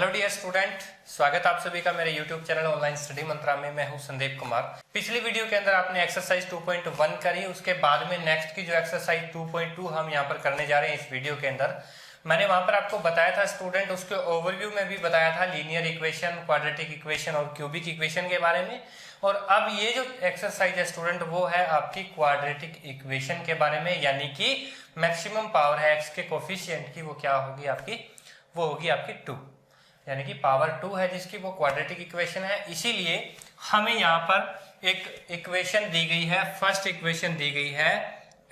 Hello dear student, स्वागत आप सभी का मेरे यूट्यूब चैनल ऑनलाइन स्टडी मंत्रा में। मैं हूं संदीप कुमार। पिछली वीडियो के अंदर आपने एक्सरसाइज 2.1 करी, उसके बाद में नेक्स्ट की जो एक्सरसाइज 2.2 हम यहां पर करने जा रहे हैं इस वीडियो के अंदर। मैंने वहां पर आपको बताया था स्टूडेंट, उसके ओवरव्यू में भी बताया था लीनियर इक्वेशन, क्वाड्रेटिक इक्वेशन और क्यूबिक इक्वेशन के बारे में। और अब ये जो एक्सरसाइज है स्टूडेंट वो है आपकी क्वाड्रेटिक इक्वेशन के बारे में, यानी कि मैक्सिमम पावर है एक्स के कोफिशिएंट की, वो क्या होगी आपकी, वो होगी आपकी 2, यानी कि पावर 2 है जिसकी, वो क्वाड्रेटिक इक्वेशन है। इसीलिए हमें यहाँ पर एक इक्वेशन दी गई है, फर्स्ट इक्वेशन दी गई है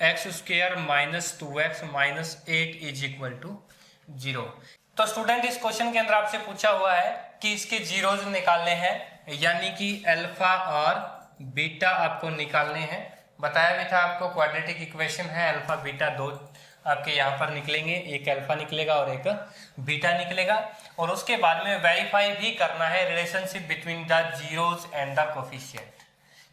x square minus 2x minus 8 is equal to 0। तो स्टूडेंट इस क्वेश्चन के अंदर आपसे पूछा हुआ है कि इसके जीरोज निकालने हैं, यानी कि अल्फा और बीटा आपको निकालने हैं। बताया भी था आपको क्वाड्रेटिक इक्वेशन है, अल्फा बीटा दो आपके यहाँ पर निकलेंगे, एक अल्फा निकलेगा और एक बीटा निकलेगा। और उसके बाद में वेरीफाई भी करना है relationship between the zeros and the coefficient,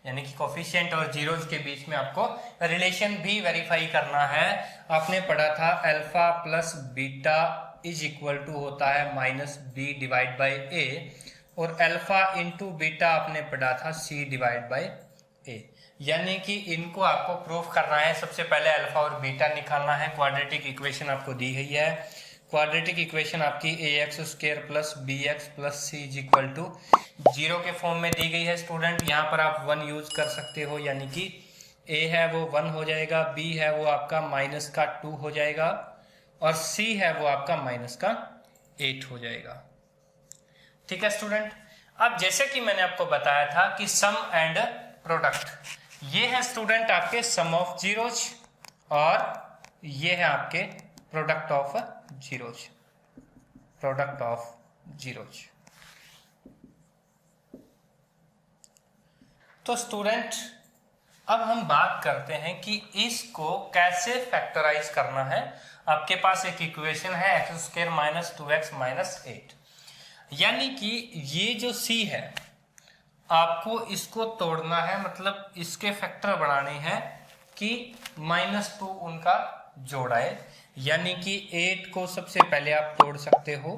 यानी कि कोफिशिएंट और जीरोज के बीच में आपको रिलेशन भी वेरीफाई करना है। आपने पढ़ा था alpha plus beta is equal to होता है minus B divide by a, और अल्फा इंटू बीटा आपने पढ़ा था सी डिवाइड बाई ए, यानी कि इनको आपको प्रूफ करना है। सबसे पहले अल्फा और बीटा निकालना है। क्वाड्रेटिक इक्वेशन आपको दी गई है, क्वाड्रेटिक इक्वेशन आपकी A X square plus B X plus C is equal to 0 के फॉर्म में दी गई है स्टूडेंट। यहाँ पर आप 1 यूज कर सकते हो, यानी कि ए है वो 1 हो जाएगा, बी है वो आपका माइनस का 2 हो जाएगा, और सी है वो आपका माइनस का 8 हो जाएगा। ठीक है स्टूडेंट। अब जैसे कि मैंने आपको बताया था कि सम एंड प्रोडक्ट, ये है स्टूडेंट आपके सम ऑफ जीरोज और ये है आपके product of zeros, product of zeros. तो स्टूडेंट अब हम बात करते हैं कि इसको कैसे फैक्टराइज करना है। आपके पास एक इक्वेशन है x square minus 2x minus 8, यानी कि ये जो c है आपको इसको तोड़ना है, मतलब इसके फैक्टर बनाने हैं कि -2 उनका जोड़ा है, यानी कि 8 को सबसे पहले आप तोड़ सकते हो।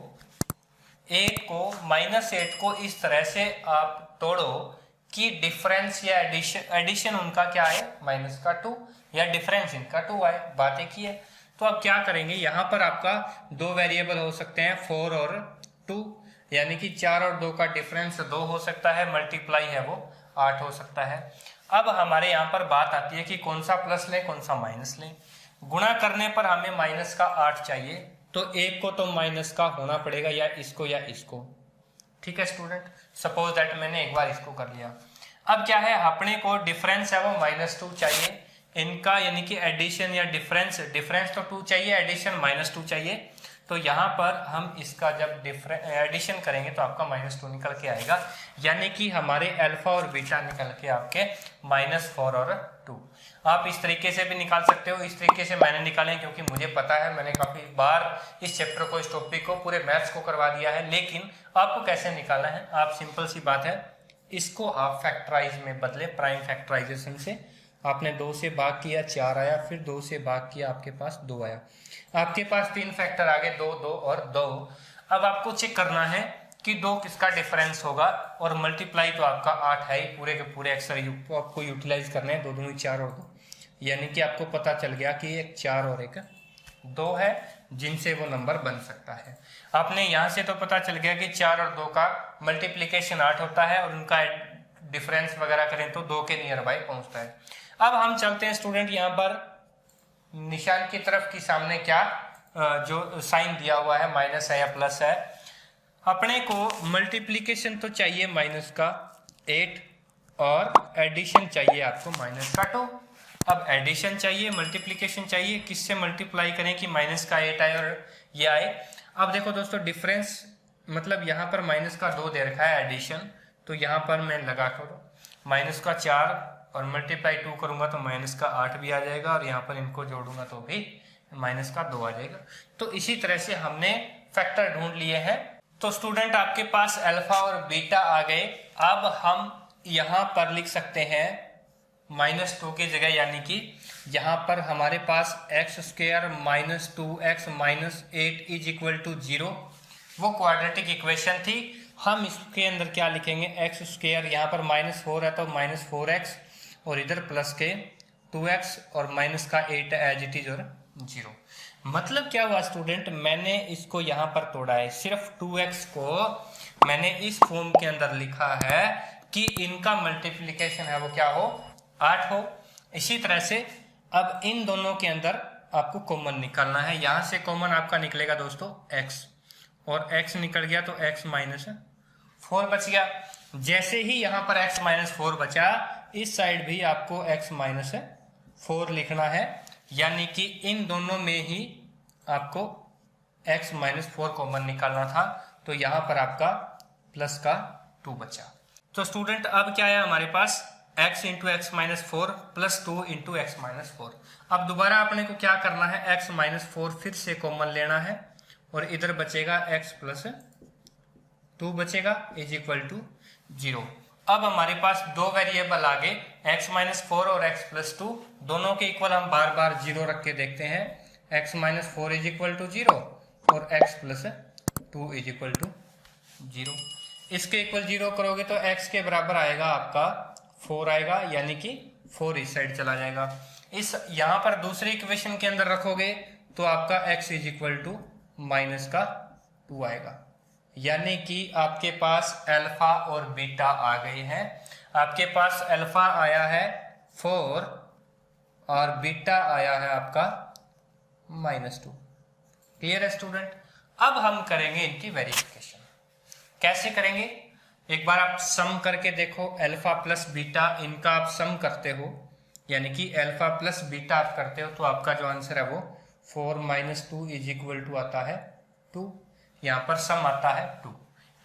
8 को -8 को इस तरह से आप तोड़ो कि डिफरेंस या एडिशन उनका क्या है -2, या डिफरेंस इनका 2 आए। बात एक ही है। तो अब क्या करेंगे, यहाँ पर आपका दो वेरिएबल हो सकते हैं 4 और 2, यानी कि 4 और 2 का डिफरेंस 2 हो सकता है, मल्टीप्लाई है वो 8 हो सकता है। अब हमारे यहाँ पर बात आती है कि कौन सा प्लस लें कौन सा माइनस लें। गुणा करने पर हमें माइनस का 8 चाहिए, तो एक को तो माइनस का होना पड़ेगा, या इसको या इसको। ठीक है स्टूडेंट, सपोज दैट मैंने एक बार इसको कर लिया। अब क्या है, अपने को डिफरेंस है वो -2 चाहिए इनका, यानी कि एडिशन या डिफरेंस, डिफरेंस तो 2 चाहिए, एडिशन -2 चाहिए। तो यहाँ पर हम इसका जब एडिशन करेंगे तो आपका -2 निकल के आएगा, यानी कि हमारे अल्फा और बीटा निकल के आपके -4 और 2। आप इस तरीके से भी निकाल सकते हो, इस तरीके से मैंने निकाले क्योंकि मुझे पता है, मैंने काफी बार इस चैप्टर को, इस टॉपिक को, पूरे मैथ्स को करवा दिया है। लेकिन आपको कैसे निकालना है, आप सिंपल सी बात है, इसको आप फैक्टराइज में बदले, प्राइम फैक्टराइजेशन से। आपने 2 से भाग किया 4 आया, फिर 2 से भाग किया आपके पास 2 आया, आपके पास 3 फैक्टर आ गए, 2 2 और 2। अब आपको चेक करना है कि 2 किसका डिफरेंस होगा, और मल्टीप्लाई तो आपका 8 है ही, पूरे के पूरे अक्सर आपको यूटिलाइज करने हैं, 2 दूनी 4 और 2, यानी कि आपको पता चल गया कि एक 4 और एक 2 है जिनसे वो नंबर बन सकता है। आपने यहाँ से तो पता चल गया कि 4 और 2 का मल्टीप्लीकेशन 8 होता है, और उनका डिफरेंस वगैरह करें तो 2 के नियर बाई पहुंचता है। अब हम चलते हैं स्टूडेंट यहाँ पर निशान की तरफ, की सामने क्या जो साइन दिया हुआ है, माइनस है या प्लस है। अपने को मल्टीप्लीकेशन तो चाहिए माइनस का 8, और एडिशन चाहिए आपको माइनस का 2। अब एडिशन चाहिए, मल्टीप्लीकेशन चाहिए, किससे मल्टीप्लाई करें कि माइनस का 8 आए और ये आए। अब देखो दोस्तों, डिफरेंस मतलब यहाँ पर माइनस का 2 दे रखा है एडिशन, तो यहाँ पर मैं लगा कर माइनस का 4 और मल्टीप्लाई 2 करूंगा तो माइनस का 8 भी आ जाएगा, और यहाँ पर इनको जोड़ूंगा तो भी माइनस का 2 आ जाएगा। तो इसी तरह से हमने फैक्टर ढूंढ लिए हैं। तो स्टूडेंट आपके पास अल्फा और बीटा आ गए। अब हम यहाँ पर लिख सकते हैं -2 की जगह, यानी कि यहाँ पर हमारे पास X square -2x -8 is equal to 0, वो क्वाड्रेटिक इक्वेशन थी। हम इसके अंदर क्या लिखेंगे, एक्स स्क्वायर, यहाँ पर -4 है तो -4x और इधर प्लस के 2x और माइनस का 8 एज इट इज और 0। मतलब क्या हुआ स्टूडेंट, मैंने इसको यहाँ पर तोड़ा है, सिर्फ 2x को मैंने इस फॉर्म के अंदर लिखा है कि इनका मल्टीप्लिकेशन है वो क्या हो, 8 हो। इसी तरह से अब इन दोनों के अंदर आपको कॉमन निकालना है। यहां से कॉमन आपका निकलेगा दोस्तों x, और x निकल गया तो x -4 बच गया। जैसे ही यहां पर x -4 बचा, इस साइड भी आपको x -4 लिखना है, यानी कि इन दोनों में ही आपको x -4 कॉमन निकालना था। तो यहां पर आपका प्लस का 2 बचा। तो स्टूडेंट अब क्या है हमारे पास, x into x -4 plus 2 into x -4। अब दोबारा अपने को क्या करना है, x -4 फिर से कॉमन लेना है और इधर बचेगा x + 2 बचेगा इज इक्वल टू 0। अब हमारे पास दो वेरिएबल आ गए, x -4 और x + 2, दोनों के इक्वल हम बार बार 0 रख के देखते हैं। x -4 इज इक्वल टू 0 और x + 2 इज इक्वल टू 0। इसके इक्वल 0 करोगे तो x के बराबर आएगा आपका 4 आएगा, यानी कि 4 इस साइड चला जाएगा। इस यहां पर दूसरी इक्वेशन के अंदर रखोगे तो आपका x इज इक्वल टू -2 आएगा, यानी कि आपके पास अल्फा और बीटा आ गए हैं। आपके पास अल्फा आया है 4 और बीटा आया है आपका -2। क्लियर है स्टूडेंट। अब हम करेंगे इनकी वेरिफिकेशन। कैसे करेंगे, एक बार आप सम करके देखो, अल्फा प्लस बीटा इनका आप सम करते हो, यानी कि अल्फा प्लस बीटा आप करते हो, तो आपका जो आंसर है वो 4 - 2 इज इक्वल टू आता है 2। यहाँ पर सम आता है 2।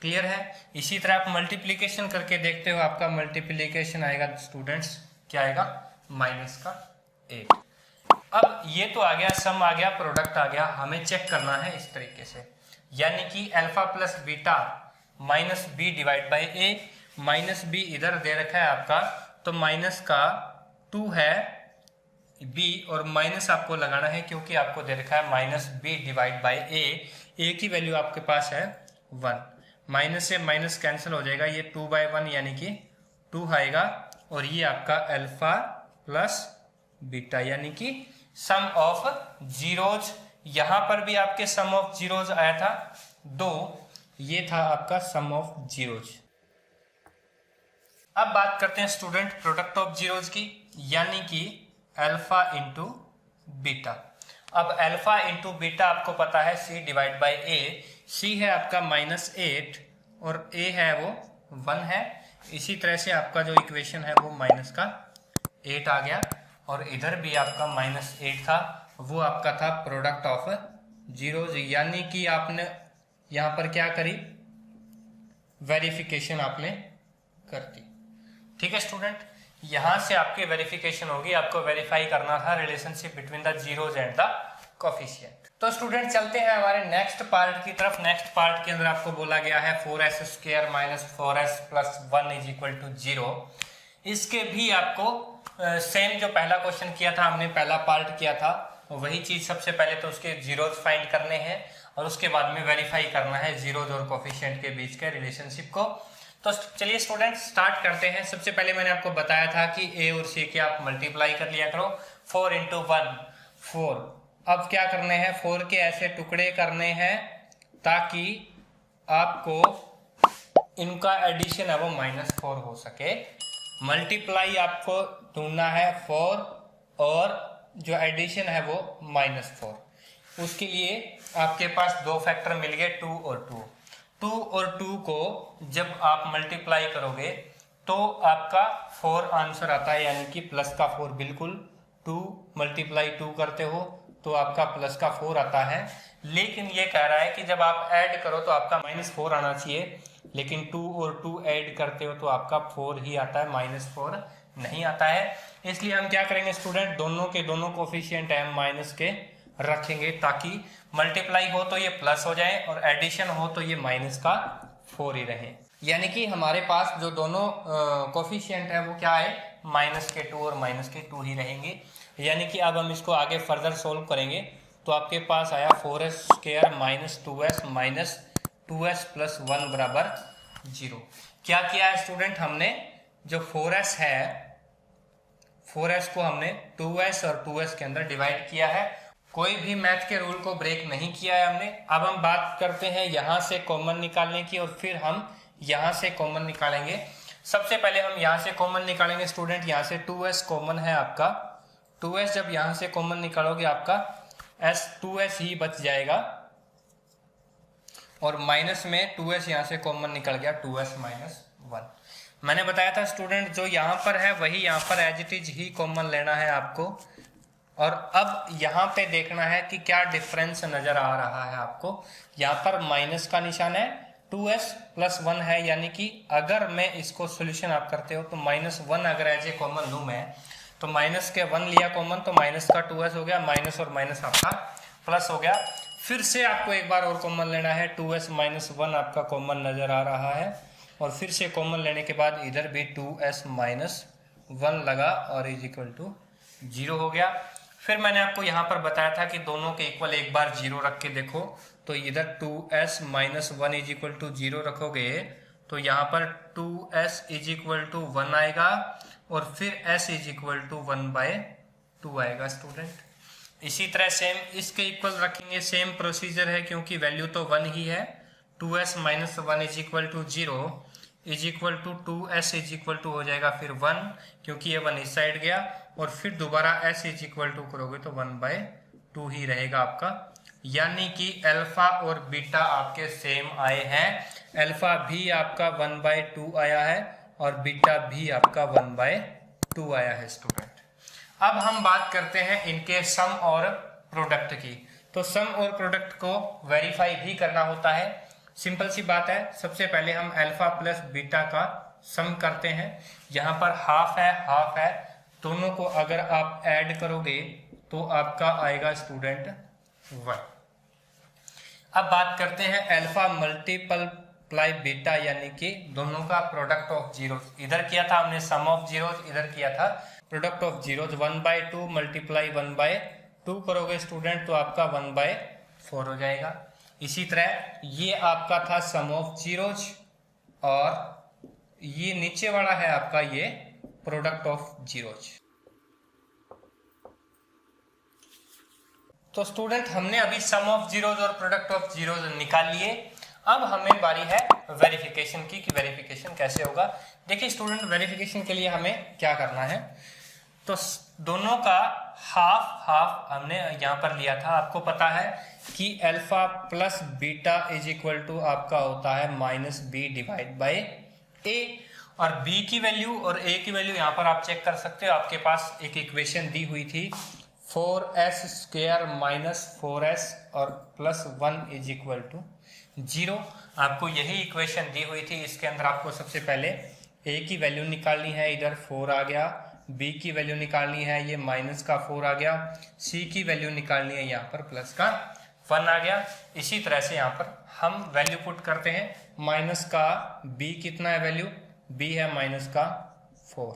क्लियर है। इसी तरह आप मल्टीप्लीकेशन करके देखते हो, आपका मल्टीप्लीकेशन आएगा स्टूडेंट्स, क्या आएगा, -8। अब ये तो आ गया, सम आ गया, प्रोडक्ट आ गया, हमें चेक करना है इस तरीके से, यानी कि alpha plus beta -b divide by a, -b इधर दे रखा है आपका, तो माइनस का 2 है b और माइनस आपको लगाना है क्योंकि आपको दे रखा है -b डिवाइड बाई a की वैल्यू आपके पास है 1, माइनस से माइनस कैंसिल हो जाएगा, ये 2/1 यानी कि 2 आएगा, और ये आपका अल्फा प्लस बीटा यानी कि सम ऑफ जीरोज। यहां पर भी आपके सम ऑफ जीरोज आया था 2, ये था आपका सम ऑफ जीरोज। अब बात करते हैं स्टूडेंट प्रोडक्ट ऑफ जीरोज की, यानी कि अल्फा इंटू बीटा। अब अल्फा इंटू बीटा आपको पता है c divide by a, c है आपका -8 और a है वो 1 है। इसी तरह से आपका जो इक्वेशन है वो -8 आ गया, और इधर भी आपका -8 था, वो आपका था प्रोडक्ट ऑफ जीरोज, यानी कि आपने यहां पर क्या करी, वेरिफिकेशन आपने कर दी। ठीक है स्टूडेंट, यहां से आपकी वेरिफिकेशन होगी, आपको वेरीफाई करना था relationship between the zeros and the coefficient. तो स्टूडेंट चलते हैं हमारे नेक्स्ट पार्ट की तरफ। नेक्स्ट पार्ट के अंदर आपको बोला गया है 4s² - 4s + 1 is equal to 0। इसके भी आपको सेम जो पहला क्वेश्चन किया था हमने, पहला पार्ट किया था, वही चीज सबसे पहले तो उसके जीरोज फाइंड करने हैं और उसके बाद में वेरीफाई करना है जीरोज और कोफिशिएंट के बीच के रिलेशनशिप को। तो चलिए स्टूडेंट स्टार्ट करते हैं। सबसे पहले मैंने आपको बताया था कि a और c के आप मल्टीप्लाई कर लिया करो, 4 × 1 4। अब क्या करने हैं, 4 के ऐसे टुकड़े करने हैं ताकि आपको इनका एडिशन है वो -4 हो सके। मल्टीप्लाई आपको ढूंढना है 4 और जो एडिशन है वो -4। उसके लिए आपके पास दो फैक्टर मिल गए, 2 और 2। 2 और 2 को जब आप मल्टीप्लाई करोगे तो आपका 4 आंसर आता है, यानी कि प्लस का 4 बिल्कुल। 2 × 2 करते हो तो आपका प्लस का 4 आता है, लेकिन ये कह रहा है कि जब आप ऐड करो तो आपका -4 आना चाहिए, लेकिन 2 और 2 ऐड करते हो तो आपका 4 ही आता है, -4 नहीं आता है। इसलिए हम क्या करेंगे स्टूडेंट, दोनों के दोनों कोफिशिएंट है माइनस के रखेंगे, ताकि मल्टीप्लाई हो तो ये प्लस हो जाए और एडिशन हो तो ये -4 ही रहे। यानी कि हमारे पास जो दोनों कोफिशिएंट है वो क्या है, -2 और -2 ही रहेंगे। यानी कि अब हम इसको आगे फर्दर सोल्व करेंगे तो आपके पास आया 4s² - 2s 2s प्लस 1 बराबर 0। क्या किया है स्टूडेंट, हमने जो 4s है 4s को हमने 2s और 2s के अंदर डिवाइड किया है। कोई भी मैथ के रूल को ब्रेक नहीं किया है हमने। अब हम बात करते हैं यहां से कॉमन निकालने की और फिर हम यहां से कॉमन निकालेंगे। सबसे पहले हम यहां से कॉमन निकालेंगे स्टूडेंट, यहां से 2s कॉमन है आपका। 2s जब यहां से कॉमन निकालोगे आपका 2s ही बच जाएगा और माइनस में 2s यहां से कॉमन निकल गया, 2s माइनस 1। मैंने बताया था स्टूडेंट जो यहां पर है वही यहां पर एज इट इज ही कॉमन लेना है आपको। और अब यहां पे देखना है कि क्या डिफरेंस नजर आ रहा है आपको। यहां पर माइनस का निशान है, 2s प्लस 1 है, यानी कि अगर मैं इसको सोल्यूशन आप करते हो तो -1 अगर एज ए कॉमन लूं मैं, तो माइनस के 1 लिया कॉमन तो माइनस का 2s हो गया, माइनस और माइनस आपका प्लस हो गया। फिर से आपको एक बार और कॉमन लेना है, 2s माइनस 1 आपका कॉमन नजर आ रहा है और फिर से कॉमन लेने के बाद इधर भी 2s माइनस 1 लगा और इज इक्वल टू 0 हो गया। फिर मैंने आपको यहाँ पर बताया था कि दोनों के इक्वल एक बार 0 रख के देखो, तो इधर 2s minus 1 is equal to 0 रखोगे तो यहाँ पर 2s इज इक्वल टू 1 आएगा और फिर s इज इक्वल टू 1/2 आएगा स्टूडेंट। इसी तरह सेम इसके इक्वल रखेंगे, सेम प्रोसीजर है क्योंकि वैल्यू तो 1 ही है। 2s minus 1 is equal to 0 is equal to 2s is equal to हो जाएगा फिर 1 क्योंकि ये 1 इस साइड गया और फिर दोबारा s इज इक्वल टू करोगे तो 1/2 ही रहेगा आपका। यानी कि अल्फा और बीटा आपके सेम आए हैं, अल्फा भी आपका 1/2 आया है और बीटा भी आपका 1/2 आया है स्टूडेंट। अब हम बात करते हैं इनके सम और प्रोडक्ट की। तो सम और प्रोडक्ट को वेरीफाई भी करना होता है। सिंपल सी बात है, सबसे पहले हम अल्फा प्लस बीटा का सम करते हैं। यहाँ पर हाफ है, दोनों को अगर आप ऐड करोगे तो आपका आएगा स्टूडेंट 1। अब बात करते हैं अल्फा मल्टीप्लाई बीटा यानी कि दोनों का प्रोडक्ट ऑफ जीरोस। इधर किया था हमने सम ऑफ जीरोस, इधर किया था प्रोडक्ट ऑफ जीरोस। 1/2 मल्टीप्लाई 1/2 करोगे स्टूडेंट तो आपका 1/4 हो जाएगा। इसी तरह ये आपका था सम ऑफ जीरोस और ये नीचे वाला है आपका ये प्रोडक्ट ऑफ जीरोस। तो स्टूडेंट हमने अभी सम ऑफ जीरोस और प्रोडक्ट ऑफ जीरोस निकाल लिए। अब हमें बारी है वेरिफिकेशन की कि वेरिफिकेशन कैसे होगा। देखिए स्टूडेंट, वेरिफिकेशन के लिए हमें क्या करना है, तो दोनों का हाफ हाफ हमने यहाँ पर लिया था। आपको पता है कि alpha plus beta is equal to आपका होता है -b डिवाइड बाय a, और b की वैल्यू और a की वैल्यू यहाँ पर आप चेक कर सकते हो। आपके पास एक इक्वेशन दी हुई थी 4s स्क्वायर माइनस 4s और प्लस 1 इज इक्वल टू 0। आपको यही इक्वेशन दी हुई थी। इसके अंदर आपको सबसे पहले a की वैल्यू निकालनी है, इधर 4 आ गया, b की वैल्यू निकालनी है, ये माइनस का 4 आ गया, c की वैल्यू निकालनी है, यहाँ पर प्लस का 1 आ गया। इसी तरह से यहाँ पर हम वैल्यू पुट करते हैं। माइनस का b कितना है वैल्यू, b है माइनस का 4।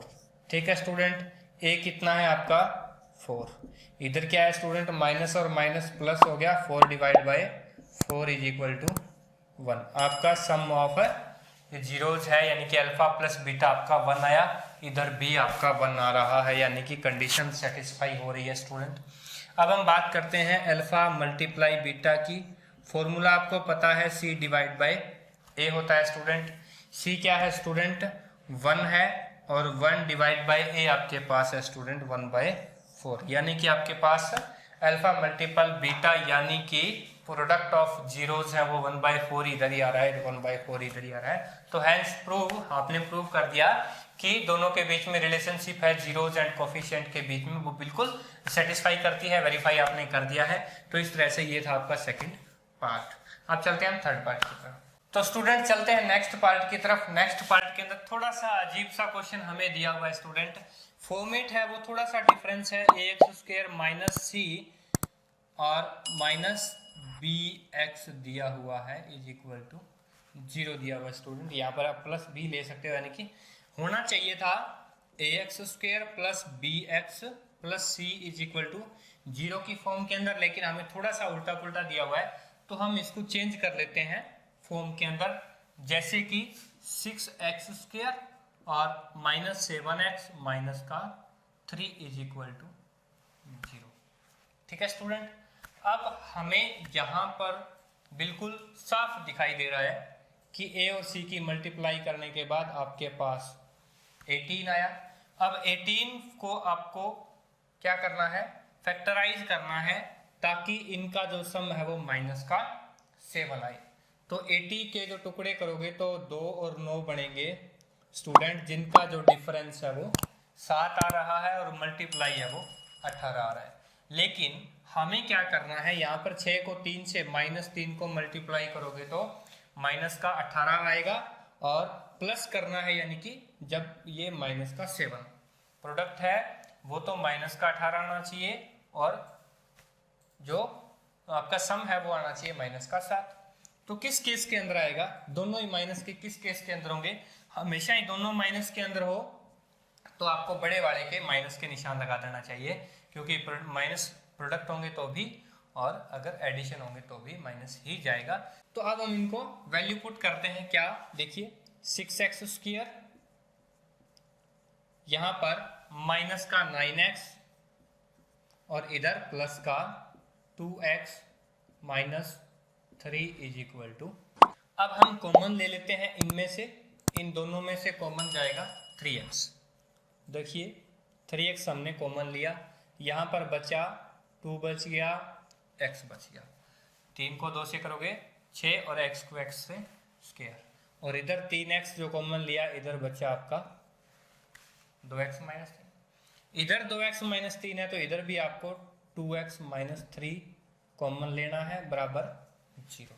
ठीक है स्टूडेंट, a कितना है आपका 4। इधर क्या है स्टूडेंट, माइनस और माइनस प्लस हो गया, 4 divide by 4 is equal to 1। आपका सम ऑफ जीरोज है यानी कि अल्फा प्लस बीटा आपका 1 आया, इधर भी आपका 1 आ रहा है, यानी कि कंडीशन सेटिस्फाई हो रही है स्टूडेंट। अब हम बात करते हैं अल्फा मल्टीप्लाई बीटा की। फॉर्मूला आपको पता है c डिवाइड बाय a होता है स्टूडेंट। c क्या है स्टूडेंट, 1 है और 1 डिवाइड बाय a आपके पास है स्टूडेंट 1/4। यानी कि आपके पास अल्फा मल्टीपल बीटा यानी कि प्रोडक्ट ऑफ जीरोस है वो 1/4 इधर ही आ रहा है, 1/4 इधर ही आ रहा है। तो हैंस प्रूव, आपने प्रूव कर दिया कि दोनों के बीच में रिलेशनशिप है जीरोस एंड कोफिशिएंट के बीच में, वो बिल्कुल सेटिस्फाई करती है। वेरीफाई आपने कर दिया है। तो इस तरह से ये था आपका सेकंड पार्ट। अब चलते हैं थर्ड पार्ट की तरफ। तो स्टूडेंट चलते हैं नेक्स्ट पार्ट की तरफ। नेक्स्ट पार्ट के अंदर थोड़ा सा अजीब सा क्वेश्चन हमें दिया हुआ है स्टूडेंट। फॉर्मेट है वो थोड़ा सा डिफरेंस है, ax स्क्वायर माइनस c और माइनस bx दिया हुआ है इज इक्वल टू 0 दिया हुआ स्टूडेंट। यहाँ पर आप प्लस b ले सकते हो, यानी कि होना चाहिए था ax square plus bx plus c is equal to 0 की फॉर्म के अंदर, लेकिन हमें थोड़ा सा उल्टा पुल्टा दिया हुआ है तो हम इसको चेंज कर लेते हैं फॉर्म के अंदर, जैसे कि 6x² और -7x माइनस का 3 इज इक्वल टू 0। ठीक है स्टूडेंट, अब हमें यहाँ पर बिल्कुल साफ दिखाई दे रहा है कि a और c की मल्टीप्लाई करने के बाद आपके पास 18 आया। अब 18 को आपको क्या करना है, फैक्टराइज करना है, ताकि इनका जो सम है वो माइनस का 7 आए। तो 80 के जो टुकड़े करोगे तो 2 और 9 बनेंगे स्टूडेंट, जिनका जो डिफरेंस है वो 7 आ रहा है और मल्टीप्लाई है वो 18 आ रहा है। लेकिन हमें क्या करना है, यहाँ पर 6 को 3 से -3 को मल्टीप्लाई करोगे तो माइनस का 18 आएगा, और प्लस करना है, यानी कि जब ये माइनस का 7 प्रोडक्ट है वो तो माइनस का 18 आना चाहिए, और जो आपका सम है वो आना चाहिए माइनस का 7। तो किस केस के अंदर आएगा, दोनों ही माइनस के किस केस के अंदर होंगे, हमेशा ही दोनों माइनस के अंदर हो तो आपको बड़े वाले के माइनस के निशान लगा देना चाहिए, क्योंकि माइनस प्रोडक्ट होंगे तो भी, और अगर एडिशन होंगे तो भी माइनस ही जाएगा। तो अब हम इनको वैल्यू पुट करते हैं, क्या देखिए 6x², यहां पर माइनस का 9x और इधर प्लस का 2x minus 3 is equal to, अब हम कॉमन ले लेते हैं इनमें से, इन दोनों में से कॉमन जाएगा 3x। देखिए 3x हमने कॉमन लिया, यहाँ पर बचा 2 बच गया, x बच गया, 3 को 2 से करोगे 6 और x को x से स्क्वायर, और इधर 3x जो कॉमन लिया, इधर बचा आपका 2x माइनस 3, इधर 2x माइनस 3 है तो इधर भी आपको 2x माइनस 3 कॉमन लेना है बराबर 0।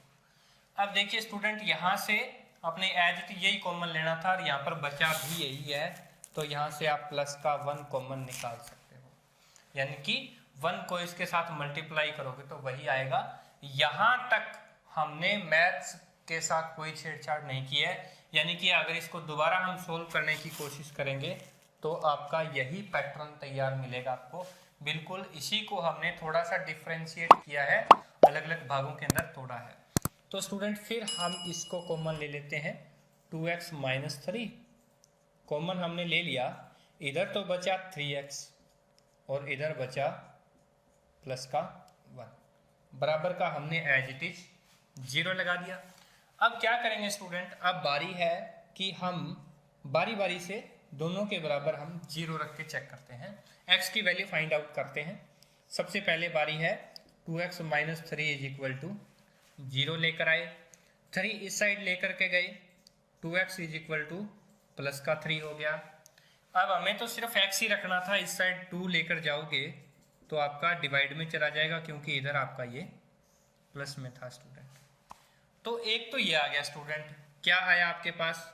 अब देखिए स्टूडेंट, यहाँ से अपने एज इट यही कॉमन लेना था और यहाँ पर बचा भी यही है, तो यहाँ से आप प्लस का 1 कॉमन निकाल सकते हो, यानी कि 1 को इसके साथ मल्टीप्लाई करोगे तो वही आएगा। यहाँ तक हमने मैथ्स के साथ कोई छेड़छाड़ नहीं की है, यानी कि अगर इसको दोबारा हम सोल्व करने की कोशिश करेंगे तो आपका यही पैटर्न तैयार मिलेगा आपको, बिल्कुल इसी को हमने थोड़ा सा डिफ्रेंशिएट किया है, अलग अलग भागों के अंदर तोड़ा है। तो स्टूडेंट फिर हम इसको कॉमन ले लेते हैं, 2x माइनस 3 कॉमन हमने ले लिया, इधर तो बचा 3x और इधर बचा प्लस का 1, बराबर का हमने एज इट इज 0 लगा दिया। अब क्या करेंगे स्टूडेंट, अब बारी है कि हम बारी बारी से दोनों के बराबर हम 0 रख के चेक करते हैं, x की वैल्यू फाइंड आउट करते हैं। सबसे पहले बारी है 2x minus 3 is equal to 0 लेकर आए, 3 इस साइड लेकर के गए, 2x is equal two plus का 3 हो गया। अब हमें तो सिर्फ x ही रखना था, इस साइड 2 लेकर जाओगे तो आपका डिवाइड में चला जाएगा, क्योंकि इधर आपका ये प्लस में था स्टूडेंट। तो एक तो ये आ गया स्टूडेंट, क्या आया आपके पास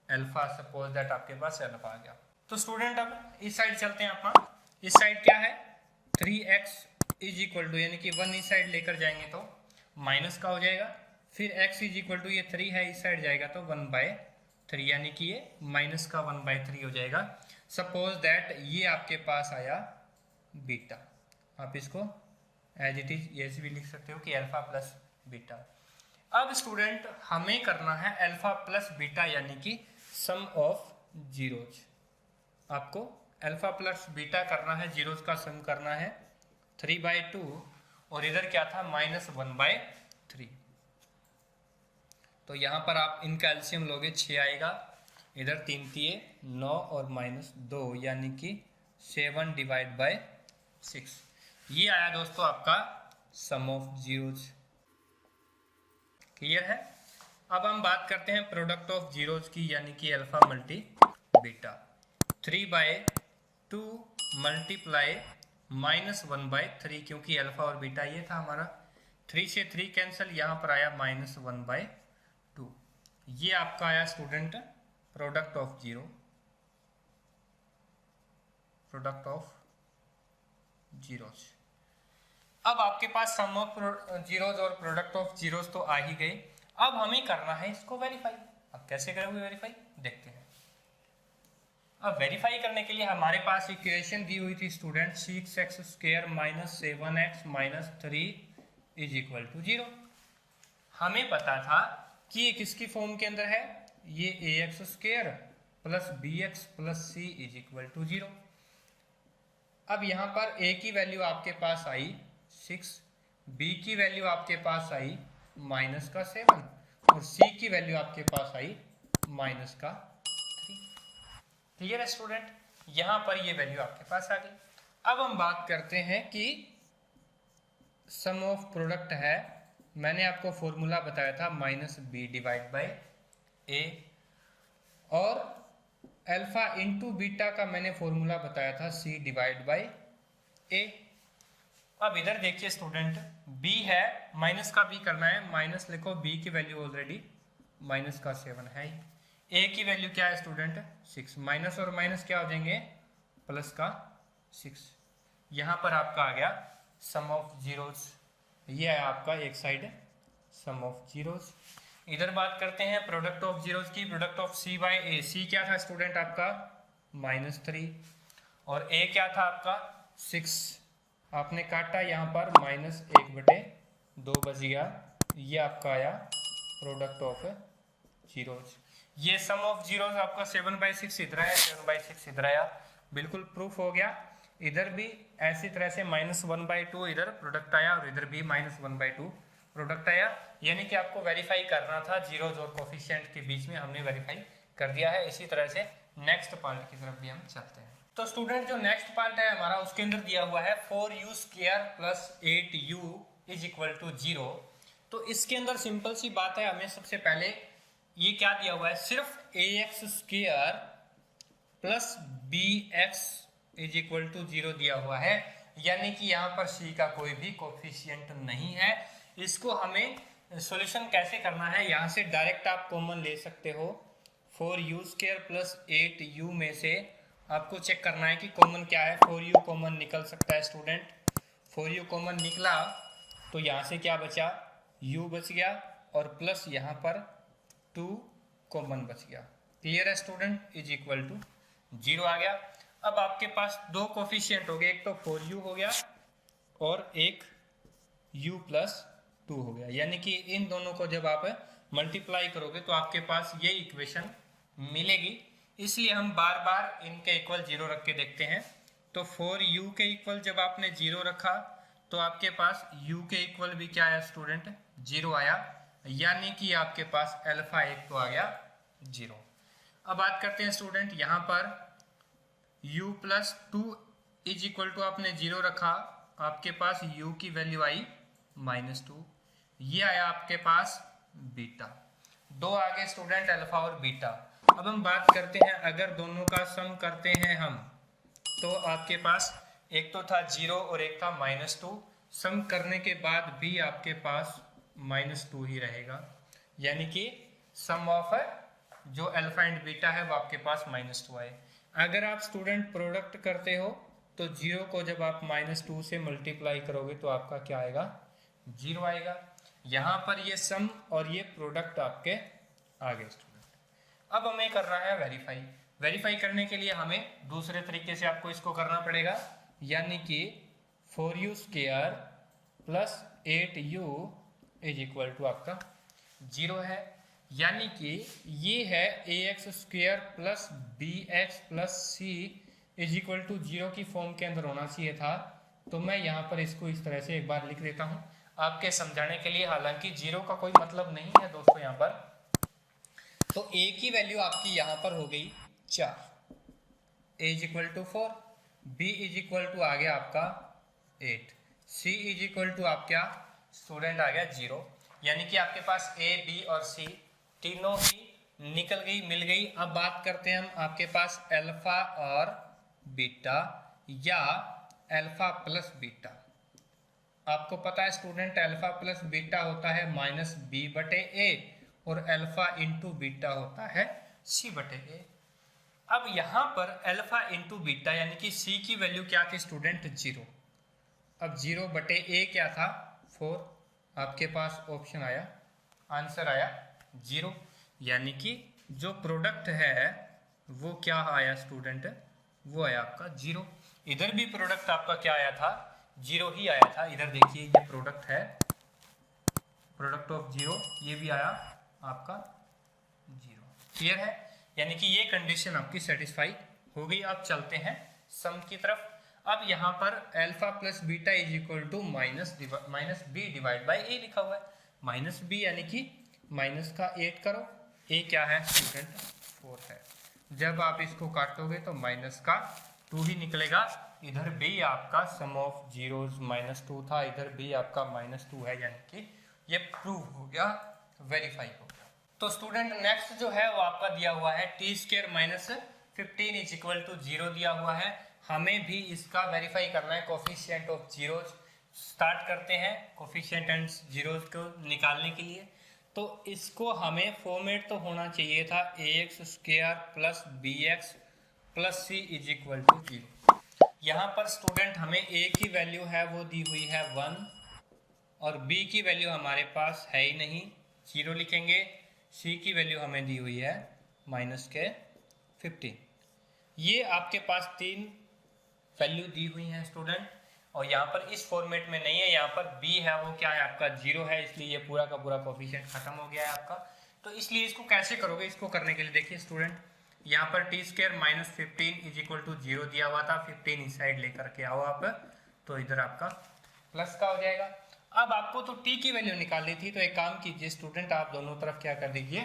अल्फा, सपोज दैट आपके पास अल्फा आ गया। तो स्टूडेंट अब इस साइड चलते हैं अपना, इस साइड क्या है 3x इज इक्वल टू, यानी कि 1 इस साइड लेकर जाएंगे तो माइनस का हो जाएगा, फिर x इज इक्वल टू ये 3 है, इस साइड जाएगा तो 1/3, यानी कि ये माइनस का 1/3 हो जाएगा। सपोज दैट ये आपके पास आया बीटा, आप इसको एज इट इज ये भी लिख सकते हो कि अल्फा प्लस बीटा। अब स्टूडेंट हमें करना है अल्फा प्लस बीटा, यानी कि सम ऑफ जीरोज, आपको अल्फा प्लस बीटा करना है, जीरोज का सम करना है 3/2, और इधर क्या था -1/3। तो यहाँ पर आप इनका एलसीएम लोगे 6 आएगा, इधर 3 3 9 और -2, यानी कि 7/6। ये आया दोस्तों आपका सम ऑफ जीरोज। क्लियर है। अब हम बात करते हैं प्रोडक्ट ऑफ जीरोज की, यानी कि अल्फा मल्टी बीटा। 3/2 मल्टीप्लाई -1/3, क्योंकि अल्फा और बीटा ये था हमारा, 3 से 3 कैंसिल, यहाँ पर आया -1/2। ये आपका आया student product of zero, product of zeros. अब आपके पास सम ऑफ जीरोज और प्रोडक्ट ऑफ जीरोज तो आ ही गए, अब हमें करना है इसको वेरीफाई। अब कैसे करोगे वेरीफाई, देखते हैं। अब वेरीफाई करने के लिए हमारे पास इक्वेशन दी हुई थी student 6x² - 7x - 3 is equal to 0। हमें पता था कि ये किसकी फॉर्म के अंदर है, ये A X square plus B X plus C is equal to 0। अब यहाँ पर ए की वैल्यू आपके पास आई 6, बी की वैल्यू आपके पास आई -7 और सी की वैल्यू आपके पास आई -3। क्लियर है स्टूडेंट, यहाँ पर ये वैल्यू आपके पास आ गई। अब हम बात करते हैं कि सम ऑफ प्रोडक्ट है, मैंने आपको फॉर्मूला बताया था -b डिवाइड बाई ए, और अल्फा इंटू बीटा का मैंने फॉर्मूला बताया था c डिवाइड बाई ए। अब इधर देखिए स्टूडेंट, b है, माइनस का b करना है, माइनस लिखो, b की वैल्यू ऑलरेडी -7 है, a की वैल्यू क्या है स्टूडेंट 6, माइनस और माइनस क्या हो जाएंगे प्लस का 6। यहाँ पर आपका आ गया सम ऑफ जीरोस, ये है आपका एक साइड सम ऑफ जीरोस। इधर बात करते हैं प्रोडक्ट ऑफ जीरोस की, प्रोडक्ट ऑफ c बाई ए। सी क्या था स्टूडेंट आपका -3 और a क्या था आपका 6, आपने काटा यहाँ पर -1/2 बच गया, ये आपका आया प्रोडक्ट ऑफ जीरोस। ये सम ऑफ जीरोस आपका 7/6 इधर आया, 7/6 इधर आया, बिल्कुल प्रूफ हो गया। इधर भी ऐसी तरह से -1/2 इधर प्रोडक्ट आया और इधर भी -1/2 प्रोडक्ट आया, यानी कि आपको वेरीफाई करना था जीरोज और कोफिशिएंट के बीच में, हमने वेरीफाई कर दिया है। इसी तरह से नेक्स्ट पार्ट की तरफ भी हम चलते हैं। तो स्टूडेंट जो नेक्स्ट पार्ट है हमारा, उसके अंदर दिया हुआ है 4u² plus 8u is equal to 0। तो इसके अंदर सिंपल सी बात है, हमें सबसे पहले ये क्या दिया हुआ है, सिर्फ ax² plus bx is equal to 0 दिया हुआ है, यानी कि यहाँ पर c का कोई भी कोफिशिएंट नहीं है। इसको हमें सॉल्यूशन कैसे करना है, यहाँ से डायरेक्ट आप कॉमन ले सकते हो। 4u² प्लस 8u में से आपको चेक करना है कि कॉमन क्या है। 4u कॉमन निकल सकता है स्टूडेंट, 4u कॉमन निकला तो यहाँ से क्या बचा, u बच गया और प्लस यहाँ पर 2 कॉमन बच गया। क्लियर है स्टूडेंट, इज इक्वल टू 0 आ गया। अब आपके पास दो कोफिशिएंट हो गए, एक तो 4u हो गया और एक u प्लस 2 हो गया, यानी कि इन दोनों को जब आप मल्टीप्लाई करोगे तो आपके पास ये इक्वेशन मिलेगी। इसलिए हम बार बार इनके इक्वल 0 रख के देखते हैं। तो 4u के इक्वल जब आपने 0 रखा तो आपके पास u के इक्वल भी क्या आया स्टूडेंट 0 आया, यानी कि आपके पास अल्फा एक तो आ गया 0। अब बात करते हैं स्टूडेंट, यहाँ पर u plus 2 is equal to आपने 0 रखा, आपके पास u की वैल्यू आई -2, ये आया आपके पास बीटा। दो आगे स्टूडेंट अल्फा और बीटा। अब हम बात करते हैं, अगर दोनों का सम करते हैं हम तो आपके पास एक तो था 0 और एक था -2, सम करने के बाद भी आपके पास -2 ही रहेगा, यानी कि सम ऑफ जो अल्फा एंड बीटा है वो आपके पास -2 आए। अगर आप स्टूडेंट प्रोडक्ट करते हो तो 0 को जब आप -2 से मल्टीप्लाई करोगे तो आपका क्या आएगा 0 आएगा। यहाँ पर ये सम और ये प्रोडक्ट आपके आ गए स्टूडेंट। अब हमें करना है वेरीफाई। वेरीफाई करने के लिए हमें दूसरे तरीके से आपको इसको करना पड़ेगा, यानी कि 4u² plus 8u is equal to आपका 0 है, यानी कि ये है ax² plus bx plus c is equal to 0 की फॉर्म के अंदर होना चाहिए था। तो मैं यहाँ पर इसको इस तरह से एक बार लिख देता हूँ आपके समझाने के लिए, हालांकि 0 का कोई मतलब नहीं है दोस्तों यहाँ पर। तो a की वैल्यू आपकी यहाँ पर हो गई 4, a is equal to 4, b is equal to आ गया आपका 8, c इज इक्वल टू आपका स्टूडेंट आ गया 0, यानी कि आपके पास a b और c तीनों ही निकल गई, मिल गई। अब बात करते हैं हम आपके पास अल्फा और बीटा या अल्फा प्लस बीटा। आपको पता है स्टूडेंट अल्फा प्लस बीटा होता है -b/a और अल्फा इंटू बीटा होता है c/a। अब यहाँ पर अल्फा इंटू बीटा यानी कि c की वैल्यू क्या थी स्टूडेंट 0। अब 0/a क्या था 4, आपके पास ऑप्शन आया, आंसर आया 0, यानी कि जो प्रोडक्ट है वो क्या आया स्टूडेंट, वो आया आपका 0। इधर भी प्रोडक्ट आपका क्या आया था 0 ही आया था। इधर देखिए ये प्रोडक्ट है, प्रोडक्ट ऑफ 0, ये भी आया आपका 0। क्लियर है, यानी कि ये कंडीशन आपकी सेटिस्फाई हो गई। अब चलते हैं सम की तरफ। अब यहाँ पर alpha plus beta is equal to minus B divide by A लिखा हुआ है। माइनस बी यानी कि माइनस का 8 करो, ए क्या है स्टूडेंट 4 है। जब आप इसको काटोगे तो माइनस का 2 ही निकलेगा। इधर भी आपका सम ऑफ जीरोस -2 था, इधर भी आपका -2 है, यानी कि ये प्रूव हो गया, वेरीफाई हो गया। तो स्टूडेंट नेक्स्ट जो है वो आपका दिया हुआ है t square minus 15 is equal to 0 दिया हुआ है। हमें भी इसका वेरीफाई करना है कोफिशिएंट ऑफ जीरोस। स्टार्ट करते हैं कोफिशिएंट एंड जीरोस को निकालने के लिए। तो इसको हमें फॉर्मेट तो होना चाहिए था ax square plus bx plus c is equal to 0। यहाँ पर स्टूडेंट हमें a की वैल्यू है वो दी हुई है 1 और b की वैल्यू हमारे पास है ही नहीं, 0 लिखेंगे। c की वैल्यू हमें दी हुई है -15। ये आपके पास 3 वैल्यू दी हुई हैं स्टूडेंट, और यहाँ पर इस फॉर्मेट में नहीं है। यहाँ पर b है वो क्या है आपका 0 है, इसलिए ये पूरा का पूरा कोफिशिएंट खत्म हो गया है आपका। तो इसलिए इसको कैसे करोगे, इसको करने के लिए देखिए स्टूडेंट, यहाँ पर t square minus 15 is equal to 0 दिया हुआ था। 15 इस साइड लेकर के आओ आप, तो इधर आपका प्लस का हो जाएगा। अब आपको तो t की वैल्यू निकालनी थी, तो एक काम कीजिए स्टूडेंट, आप दोनों तरफ क्या कर दीजिए,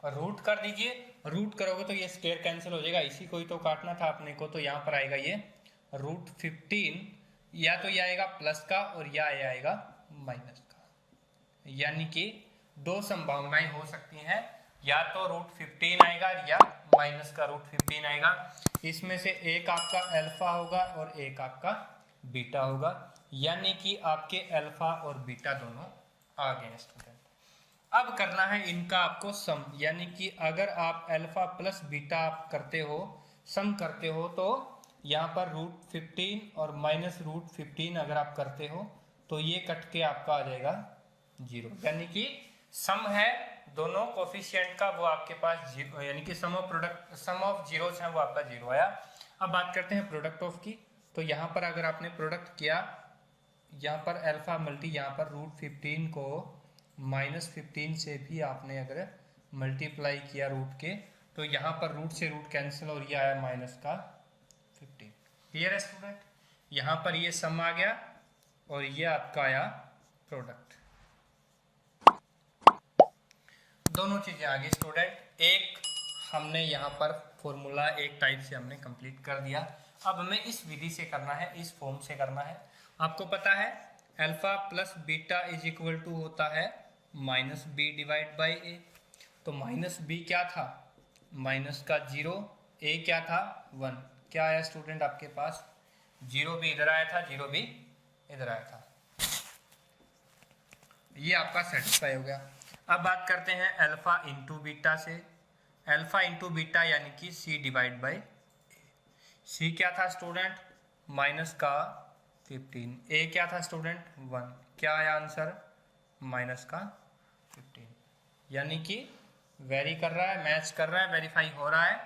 रूट कर दीजिए। रूट करोगे तो ये स्क्वायर कैंसिल हो जाएगा, इसी को ही तो काटना था अपने को। तो यहाँ पर आएगा ये √15, या तो ये आएगा प्लस का और या ये आएगा माइनस का। यानी कि 2 संभावनाएं हो सकती हैं, या तो √15 आएगा या माइनस का √15 आएगा। इसमें से एक आपका अल्फा होगा और एक आपका बीटा होगा, यानी कि आपके अल्फा और बीटा दोनों आ गए स्टूडेंट। अब करना है इनका आपको सम, यानी कि अगर आप अल्फा प्लस बीटा आप करते हो, सम करते हो, तो यहाँ पर √15 और -√15 अगर आप करते हो तो ये कट के आपका आ जाएगा 0, यानी कि सम है दोनों कोफिशिएंट का वो आपके पास 0, यानी कि सम ऑफ जीरोस है वो आपका 0 आया। अब बात करते हैं प्रोडक्ट ऑफ की। तो यहाँ पर अगर आपने प्रोडक्ट किया, यहाँ पर अल्फा मल्टी यहाँ पर √15 को -15 से भी आपने अगर मल्टीप्लाई किया रूट के, तो यहाँ पर रूट से रूट कैंसिल और ये आया माइनस का 15। क्लियर है स्टूडेंट, यहाँ पर ये सम आ गया और ये आपका आया प्रोडक्ट। दोनों चीजें आ गई स्टूडेंट। एक हमने यहाँ पर फॉर्मूला एक टाइप से हमने कंप्लीट कर दिया। अब हमें इस विधि से करना है, इस फॉर्म से करना है। आपको पता है alpha plus beta is equal to होता है -b डिवाइड बाई ए। तो -b क्या था, माइनस का 0, a क्या था 1, क्या आया स्टूडेंट आपके पास 0 भी इधर आया था, 0 भी इधर आया था। ये आपका सेटिस्फाई हो गया। अब बात करते हैं अल्फा इंटू बीटा से। अल्फा इंटू बीटा यानी कि c डिवाइड बाई c क्या था स्टूडेंट माइनस का 15, a क्या था स्टूडेंट 1, क्या आया आंसर माइनस का 15। यानी कि वेरी कर रहा है, मैच कर रहा है, वेरीफाई हो रहा है।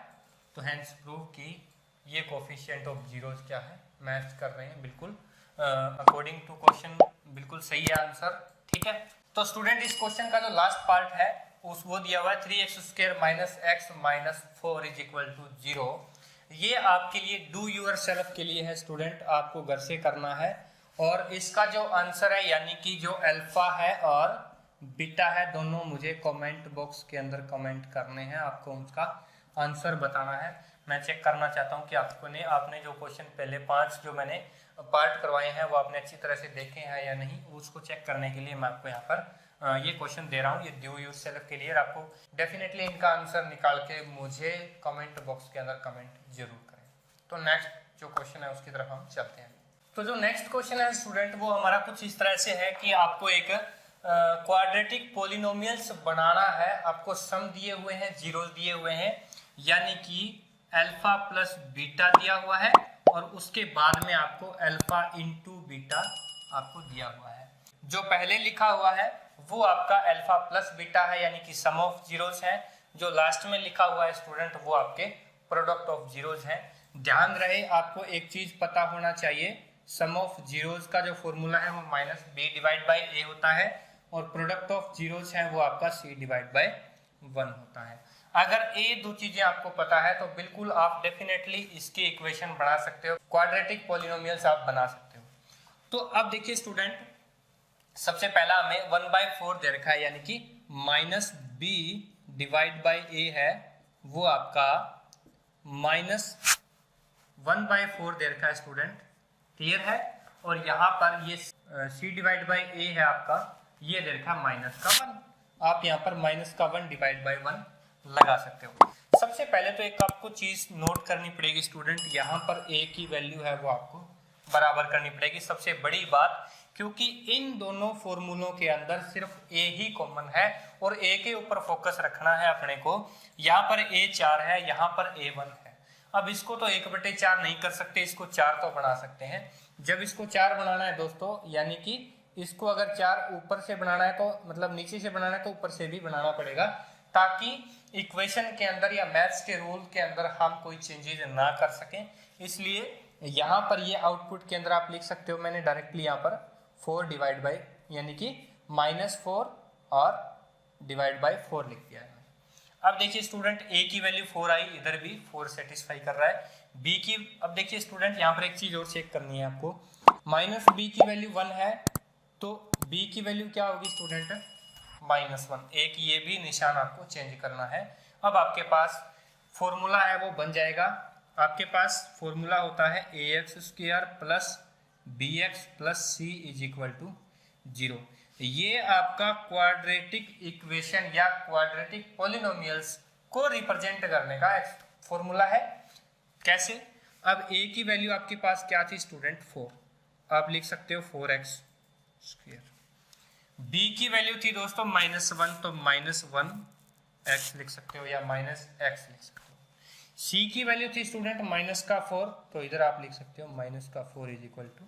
तो हैंस प्रूव कि ये कोफिशिएंट ऑफ जीरोस क्या है, मैच कर रहे हैं बिल्कुल अकॉर्डिंग टू क्वेश्चन, बिल्कुल सही है आंसर। ठीक है, तो स्टूडेंट इस क्वेश्चन का जो लास्ट पार्ट है उस वो दिया हुआ है 3x² minus x minus 4 is equal to 0। ये आपके लिए डू यूर सेल्फ के लिए है स्टूडेंट, आपको घर से करना है। और इसका जो आंसर है यानी कि जो अल्फा है और बीटा है, दोनों मुझे कमेंट बॉक्स के अंदर कमेंट करने हैं, आपको उसका आंसर बताना है। मैं चेक करना चाहता हूँ कि आपने जो क्वेश्चन पहले 5 जो मैंने पार्ट करवाए हैं वो आपने अच्छी तरह से देखे हैं या नहीं, उसको चेक करने के लिए मैं आपको यहाँ पर ये क्वेश्चन दे रहा हूँ, ये ड्यू यूर सेल्फ के लिए। आपको डेफिनेटली इनका आंसर निकाल के मुझे कमेंट बॉक्स के अंदर कमेंट जरूर करें। तो नेक्स्ट जो क्वेश्चन है उसकी तरफ हम चलते हैं। तो जो नेक्स्ट क्वेश्चन है स्टूडेंट वो हमारा कुछ इस तरह से है कि आपको एक क्वाड्रेटिक पोलिनोमियल्स बनाना है। आपको सम दिए हुए हैं, जीरोस दिए हुए हैं, यानी कि अल्फा प्लस बीटा दिया हुआ है और उसके बाद में आपको अल्फा इंटू बीटा आपको दिया हुआ है। जो पहले लिखा हुआ है वो आपका अल्फा प्लस बीटा है, यानी कि सम ऑफ जीरोस है। जो लास्ट में लिखा हुआ है स्टूडेंट वो आपके प्रोडक्ट ऑफ जीरोस है। ध्यान रहे आपको एक चीज पता होना चाहिए, सम ऑफ जीरोस का जो फॉर्मूला है वो -b डिवाइड बाई a होता है। और प्रोडक्ट ऑफ जीरोस है वो आपका c डिवाइड बाय 1 होता है। अगर ये दो चीजें आपको पता है तो बिल्कुल आप डेफिनेटली इसकी इक्वेशन बना सकते हो, क्वाड्रेटिक पॉलिनोमियल्स आप बना सकते हो। तो अब देखिए स्टूडेंट, सबसे पहला हमें 1/4 दे रखा है, यानी कि माइनस बी डिवाइड बाई ए है, वो आपका -1/4 दे रखा है स्टूडेंट, क्लियर है। और यहाँ पर ये c डिवाइड बाई ए है आपका, ये दे रखा है -1। आप यहाँ पर -1 डिवाइड बाई 1 लगा सकते हो। सबसे पहले तो एक आपको चीज नोट करनी पड़ेगी स्टूडेंट, यहाँ पर a की वैल्यू है वो आपको बराबर करनी पड़ेगी, सबसे बड़ी बात, क्योंकि इन दोनों फॉर्मूलों के अंदर सिर्फ a ही कॉमन है और a के ऊपर फोकस रखना है अपने को। यहाँ पर a 4 है, यहाँ पर a 1 है। अब इसको तो 1/4 नहीं कर सकते, इसको 4 तो बना सकते हैं। जब इसको 4 बनाना है दोस्तों, यानी कि इसको अगर 4 ऊपर से बनाना है तो मतलब नीचे से बनाना है तो ऊपर से भी बनाना पड़ेगा, ताकि इक्वेशन के अंदर या मैथ्स के रूल के अंदर हम कोई चेंजेस ना कर सकें। इसलिए यहाँ पर ये आउटपुट के अंदर आप लिख सकते हो, मैंने डायरेक्टली यहाँ पर 4 डिवाइड बाई यानी कि -4 और डिवाइड बाई 4 लिख दिया है। अब देखिए स्टूडेंट, a की वैल्यू 4 आई, इधर भी 4 सेटिस्फाई कर रहा है। b की, अब देखिए स्टूडेंट यहाँ पर एक चीज और चेक करनी है आपको, -b की वैल्यू 1 है तो b की वैल्यू क्या होगी स्टूडेंट, -1। एक ये भी निशान आपको चेंज करना है। अब आपके पास फॉर्मूला है वो बन जाएगा, आपके पास फॉर्मूला होता है ax² plus bx plus c is equal to 0। ये आपका क्वाड्रेटिक इक्वेशन या क्वाड्रेटिक पॉलिनोमियल्स को रिप्रेजेंट करने का फॉर्मूला है। कैसे? अब a की वैल्यू आपके पास क्या थी स्टूडेंट, 4, आप लिख सकते हो 4x²। b की वैल्यू थी दोस्तों -1, तो -1x लिख सकते हो या -x लिख सकते हो। c की वैल्यू थी स्टूडेंट -4, तो इधर आप लिख सकते हो -4 इज इक्वल टू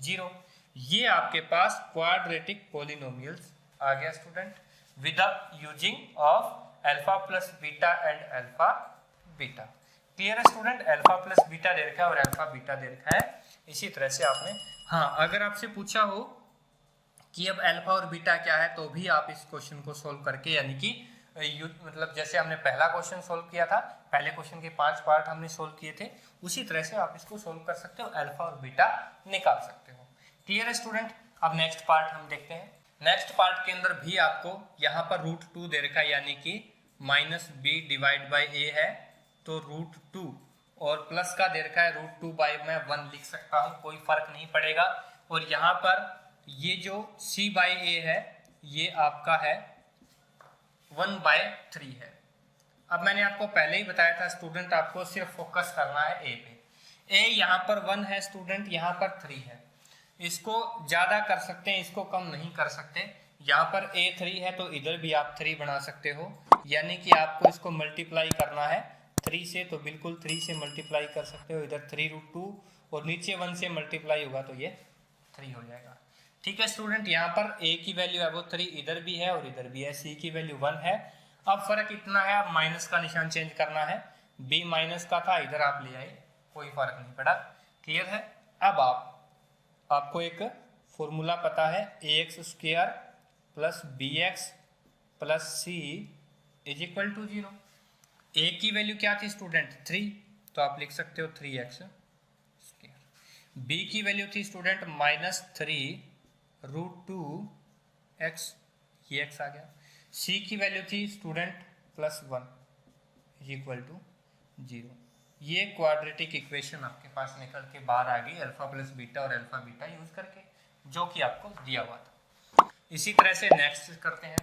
0। ये आपके पास क्वाड्रेटिक पॉलिनोमियल्स आ गया student, with using of alpha plus beta and alpha beta. Clear है स्टूडेंट, अल्फा प्लस बीटा दे रखा है और अल्फा बीटा दे रखा है। इसी तरह से आपने, हाँ, अगर आपसे पूछा हो कि अब अल्फा और बीटा क्या है, तो भी आप इस क्वेश्चन को सोल्व करके, यानी कि मतलब जैसे हमने पहला क्वेश्चन सोल्व किया था, पहले क्वेश्चन के 5 पार्ट हमने सोल्व किए थे, उसी तरह से आप इसको सोल्व कर सकते हो, अल्फा और बीटा निकाल सकते हो। क्लियर है स्टूडेंट। अब नेक्स्ट पार्ट हम देखते हैं। नेक्स्ट पार्ट के अंदर भी आपको यहाँ पर √2 दे रखा है, यानी कि -b डिवाइड बाई a है, तो √2 और प्लस का दे रखा है √2 बाई मैं 1 लिख सकता हूँ, कोई फर्क नहीं पड़ेगा। और यहाँ पर ये जो c बाई a है, ये आपका है 1/3 है। अब मैंने आपको पहले ही बताया था स्टूडेंट, आपको सिर्फ फोकस करना है a पे। a यहाँ पर 1 है स्टूडेंट, यहाँ पर 3 है। इसको ज्यादा कर सकते हैं, इसको कम नहीं कर सकते। यहाँ पर a 3 है तो इधर भी आप 3 बना सकते हो, यानी कि आपको इसको मल्टीप्लाई करना है 3 से, तो बिल्कुल 3 से मल्टीप्लाई कर सकते हो। इधर 3√2 और नीचे 1 से मल्टीप्लाई होगा तो ये 3 हो जाएगा। ठीक है स्टूडेंट, यहाँ पर a की वैल्यू है वो 3, इधर भी है और इधर भी है। c की वैल्यू 1 है। अब फर्क इतना है, अब माइनस का निशान चेंज करना है, b माइनस का था, इधर आप ले आए, कोई फर्क नहीं पड़ा। क्लियर है। अब आपको एक फॉर्मूला पता है, ax² plus bx plus c is equal to 0। a की वैल्यू क्या थी स्टूडेंट, 3, तो आप लिख सकते हो 3x²। b की वैल्यू थी स्टूडेंट -3√2x, ये x आ गया। c की वैल्यू थी स्टूडेंट +1 इज इक्वल टू 0। ये क्वाड्रेटिक इक्वेशन आपके पास निकल के बाहर आ गई, अल्फा प्लस बीटा और अल्फा बीटा यूज करके, जो कि आपको दिया हुआ था। इसी तरह से नेक्स्ट करते हैं।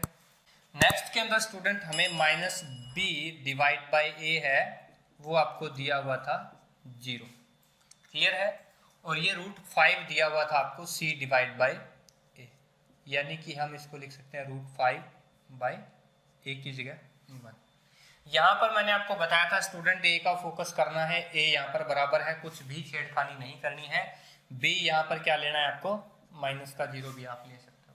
नेक्स्ट के अंदर स्टूडेंट हमें -b डिवाइड बाई a है, वो आपको दिया हुआ था 0। क्लियर है। और ये √5 दिया हुआ था आपको c डिवाइड बाई a, यानी कि हम इसको लिख सकते हैं √5 बाई a की जगह 1। यहाँ पर मैंने आपको बताया था स्टूडेंट, a का फोकस करना है, a यहाँ पर बराबर है, कुछ भी छेड़खानी नहीं करनी है। b यहाँ पर क्या लेना है आपको, -0 भी आप ले सकते हो।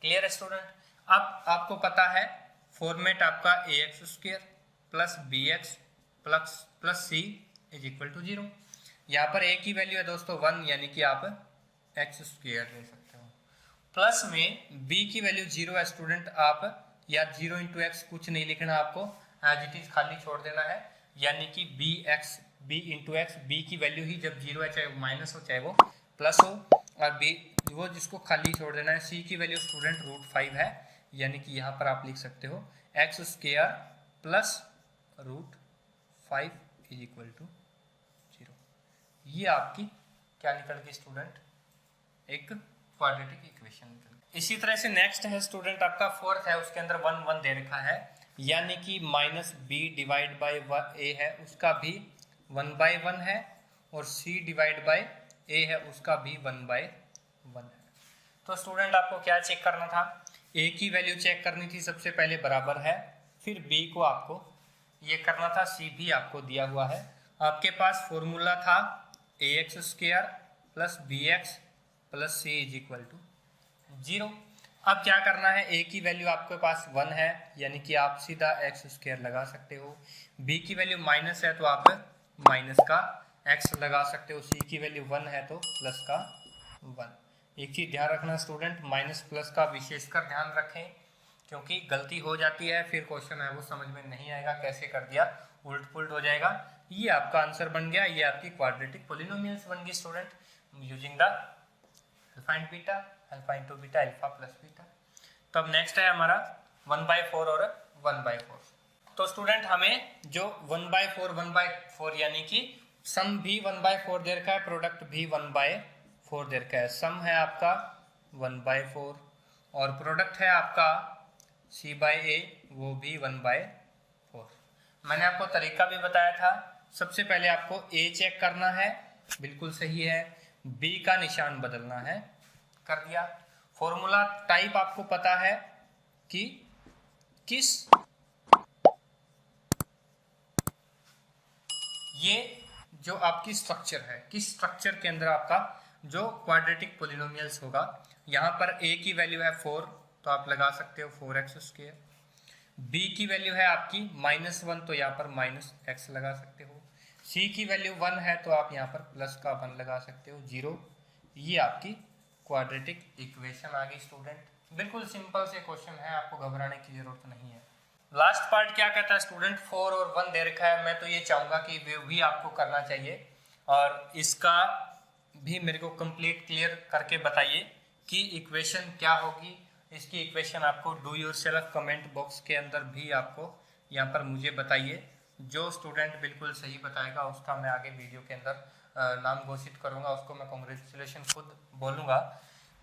क्लियर है स्टूडेंट। अब आपको पता है फॉर्मेट आपका ax² plus bx plus c is equal to 0। यहाँ पर a की वैल्यू है दोस्तों 1, यानी कि आप x² ले सकते हो। प्लस में b की वैल्यू 0 है स्टूडेंट, आप या 0 इंटू एक्स कुछ नहीं लिखना, आपको एज इट इज खाली छोड़ देना है, यानी कि b इंटू एक्स, b की वैल्यू ही जब 0 है, चाहे वो माइनस हो चाहे वो प्लस हो, और b वो जिसको खाली छोड़ देना है। c की वैल्यू स्टूडेंट √5 है, यानी कि यहाँ पर आप लिख सकते हो x square plus √5 is equal to 0। ये आपकी क्या निकल गई स्टूडेंट, एक क्वाड्रेटिक इक्वेशन निकल गई। इसी तरह से नेक्स्ट है स्टूडेंट आपका फोर्थ है, उसके अंदर 1 1 दे रखा है, यानी कि -b डिवाइड बाय a है, उसका भी 1/1 है, और c डिवाइड बाय a है, उसका भी 1/1 है। तो स्टूडेंट आपको क्या चेक करना था, a की वैल्यू चेक करनी थी सबसे पहले, बराबर है, फिर b को आपको ये करना था, c भी आपको दिया हुआ है। आपके पास फॉर्मूला था ax² plus bx plus c is equal to 0। अब क्या करना है, a की वैल्यू आपके पास 1 है, यानी कि आप सीधा x² लगा सकते हो, b की वैल्यू माइनस है तो आप माइनस का x लगा सकते हो, c की वैल्यू 1 है तो प्लस का 1। एक चीज ध्यान रखना स्टूडेंट, माइनस प्लस का विशेषकर ध्यान रखें, क्योंकि गलती हो जाती है, फिर क्वेश्चन है वो समझ में नहीं आएगा, कैसे कर दिया, उल्ट पुल्ट हो जाएगा। ये आपका आंसर बन गया, ये आपकी क्वाड्रेटिक पॉलिनोमियल्स बन गई student, using the alpha beta, alpha into beta, alpha plus beta. तो अब नेक्स्ट है हमारा 1/4 और 1/4। तो स्टूडेंट हमें जो 1/4 यानी कि सम भी 1/4 दे रखा है, प्रोडक्ट भी 1/4 दे रखा है। सम है आपका 1/4 और प्रोडक्ट है आपका c/a, वो भी 1/4। मैंने आपको तरीका भी बताया था, सबसे पहले आपको a चेक करना है, बिल्कुल सही है, b का निशान बदलना है, कर दिया। फॉर्मूला टाइप आपको पता है कि किस, ये जो आपकी स्ट्रक्चर है, किस स्ट्रक्चर के अंदर आपका जो क्वाड्रेटिक पॉलिनोमियल्स होगा, यहाँ पर a की वैल्यू है 4 तो आप लगा सकते हो 4x², b की वैल्यू है आपकी -1 तो यहाँ पर -x लगा सकते हो, c की वैल्यू 1 है तो आप यहाँ पर प्लस का 1 लगा सकते हो, 0। ये आपकी क्वाड्रेटिक इक्वेशन आ गई स्टूडेंट। बिल्कुल सिंपल से क्वेश्चन है, आपको घबराने की जरूरत नहीं है। लास्ट पार्ट क्या कहता है स्टूडेंट, 4 और 1 दे रखा है, मैं तो ये चाहूंगा कि वो भी आपको करना चाहिए, और इसका भी मेरे को कंप्लीट क्लियर करके बताइए कि इक्वेशन क्या होगी। इसकी इक्वेशन आपको डू योरसेल्फ कमेंट बॉक्स के अंदर भी आपको यहाँ पर मुझे बताइए। जो स्टूडेंट बिल्कुल सही बताएगा उसका मैं आगे वीडियो के अंदर नाम घोषित करूंगा, उसको मैं कॉन्ग्रेचुलेशन खुद बोलूंगा।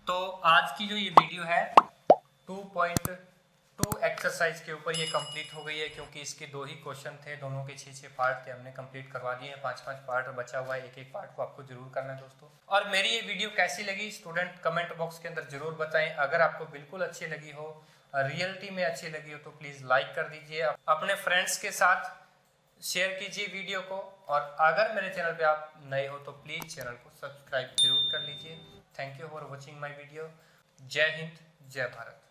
तो आज की जो ये वीडियो है 2.2 एक्सरसाइज के ऊपर ये कंप्लीट हो गई है, क्योंकि इसके 2 ही क्वेश्चन थे, दोनों के 6-6 पार्ट थे, हमने कंप्लीट करवा दिए हैं। 5-5 पार्ट बचा हुआ है, एक पार्ट को आपको जरूर करना है दोस्तों। और मेरी ये वीडियो कैसी लगी स्टूडेंट कमेंट बॉक्स के अंदर जरूर बताएं। अगर आपको बिल्कुल अच्छी लगी हो, रियलिटी में अच्छी लगी हो, तो प्लीज लाइक कर दीजिए, अपने फ्रेंड्स के साथ शेयर कीजिए वीडियो को, और अगर मेरे चैनल पे आप नए हो तो प्लीज चैनल को सब्सक्राइब जरूर कर लीजिए। Thank you for watching my video. जय हिंद, जय भारत।